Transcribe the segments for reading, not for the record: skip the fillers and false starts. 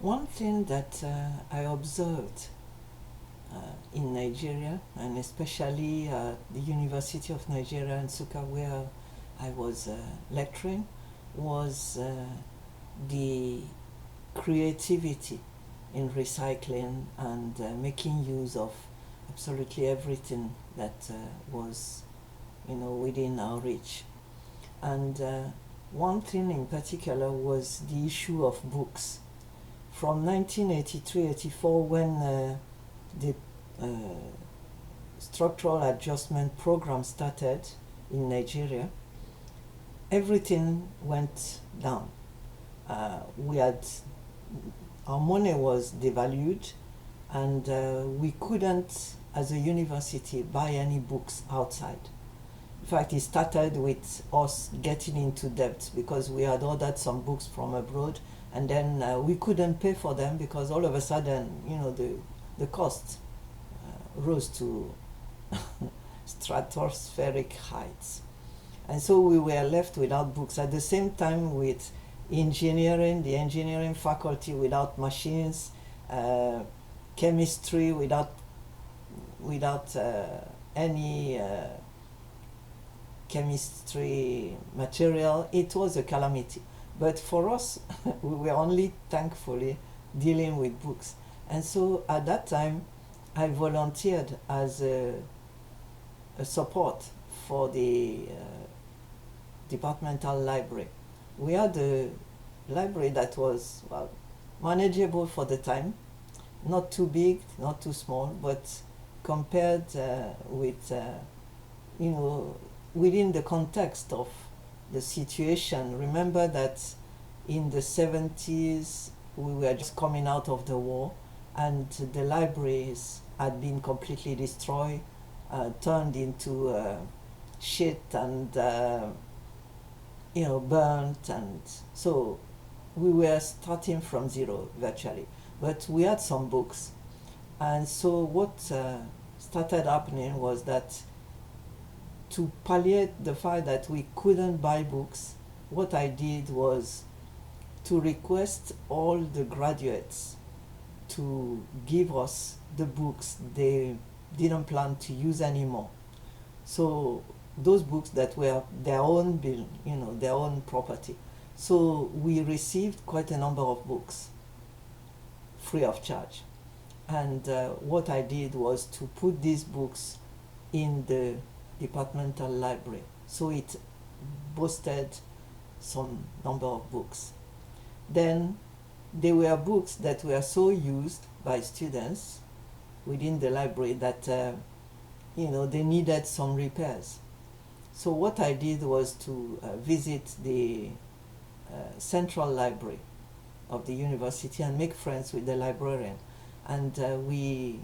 One thing that I observed in Nigeria, and especially the University of Nigeria in Nsukka, where I was lecturing, was the creativity in recycling and making use of absolutely everything that was, within our reach. And one thing in particular was the issue of books. From 1983-84, when the uh, structural adjustment program started in Nigeria, everything went down. We had Our money was devalued, and we couldn't, as a university, buy any books outside. In fact, it started with us getting into debt because we had ordered some books from abroad, and then we couldn't pay for them because all of a sudden, the cost rose to stratospheric heights. And so we were left without books. At the same time, with the engineering faculty without machines, chemistry without any chemistry material, it was a calamity. But for us, we were only thankfully dealing with books. And so at that time, I volunteered as a support for the departmental library. We had a library that was, well, manageable for the time, not too big, not too small, but compared with, within the context of the situation. Remember that in the 70s, we were just coming out of the war, and the libraries had been completely destroyed, turned into shit, and burnt, and so we were starting from zero virtually. But we had some books, and so what started happening was that, to palliate the fact that we couldn't buy books, what I did was to request all the graduates to give us the books they didn't plan to use anymore. So those books that were their own their own property. So we received quite a number of books free of charge. And what I did was to put these books in the departmental library. So it boasted some number of books. Then there were books that were so used by students within the library that they needed some repairs. So what I did was to visit the central library of the university and make friends with the librarian. And we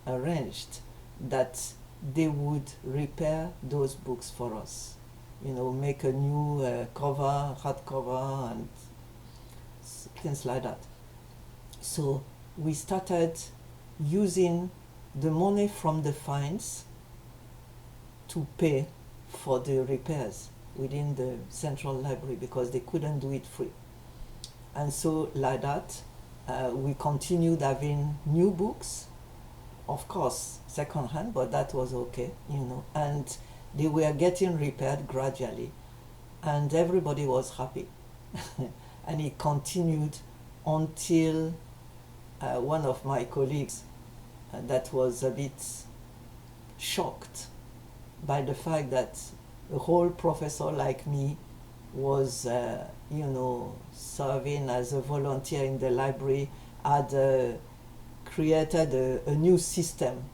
arranged that they would repair those books for us. Make a new cover, hardcover, and things like that. So we started using the money from the fines to pay for the repairs within the central library because they couldn't do it free. And so like that, we continued having new books, of course second hand, but that was okay, and they were getting repaired gradually, and everybody was happy. And it continued until one of my colleagues that was a bit shocked by the fact that a whole professor like me was, serving as a volunteer in the library, had created a new system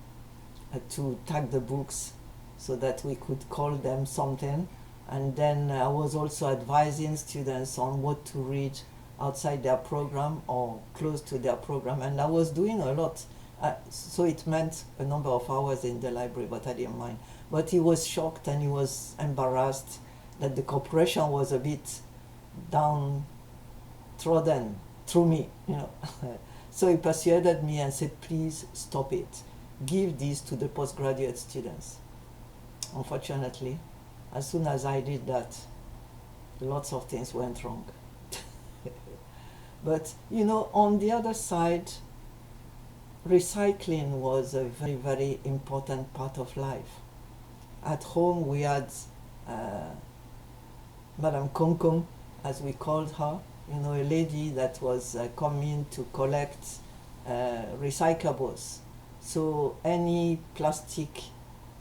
to tag the books so that we could call them something. And then I was also advising students on what to read outside their program or close to their program. And I was doing a lot. So it meant a number of hours in the library, but I didn't mind. But he was shocked and he was embarrassed that the corporation was a bit downtrodden through me, So he persuaded me and said, please stop it. Give these to the postgraduate students. Unfortunately, as soon as I did that, lots of things went wrong. But you know, on the other side, recycling was a very, very important part of life. At home, we had uh, Madame Kom-Kom, as we called her, you know, a lady that was coming to collect recyclables. So any plastic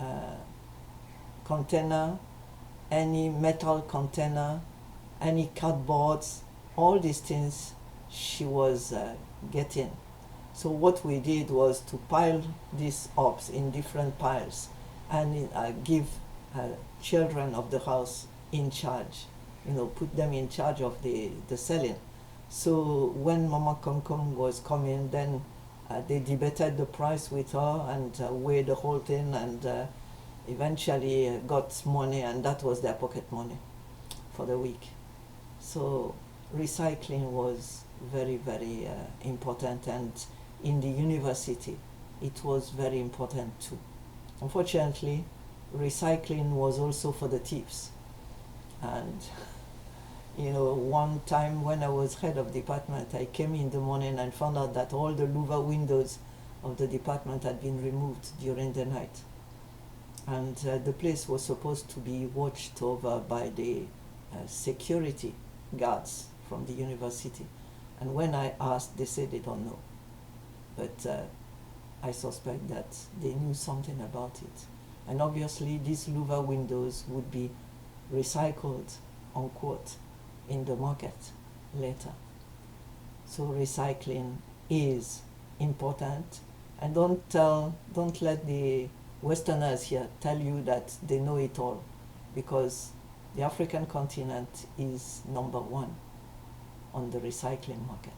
uh, container, any metal container, any cardboards, all these things she was getting. So what we did was to pile these up in different piles and give children of the house in charge, you know, put them in charge of the selling. So when Mama Kom-Kom was coming, then they debated the price with her and weighed the whole thing and eventually got money, and that was their pocket money for the week. So recycling was very, very important, and in the university it was very important too. Unfortunately, recycling was also for the thieves. And you know, one time when I was head of department, I came in the morning and found out that all the louver windows of the department had been removed during the night. And the place was supposed to be watched over by the security guards from the university. And when I asked, they said they don't know. But I suspect that they knew something about it. And obviously, these louver windows would be recycled, unquote, in the market later. So recycling is important, and don't let the Westerners here tell you that they know it all, because the African continent is number one on the recycling market.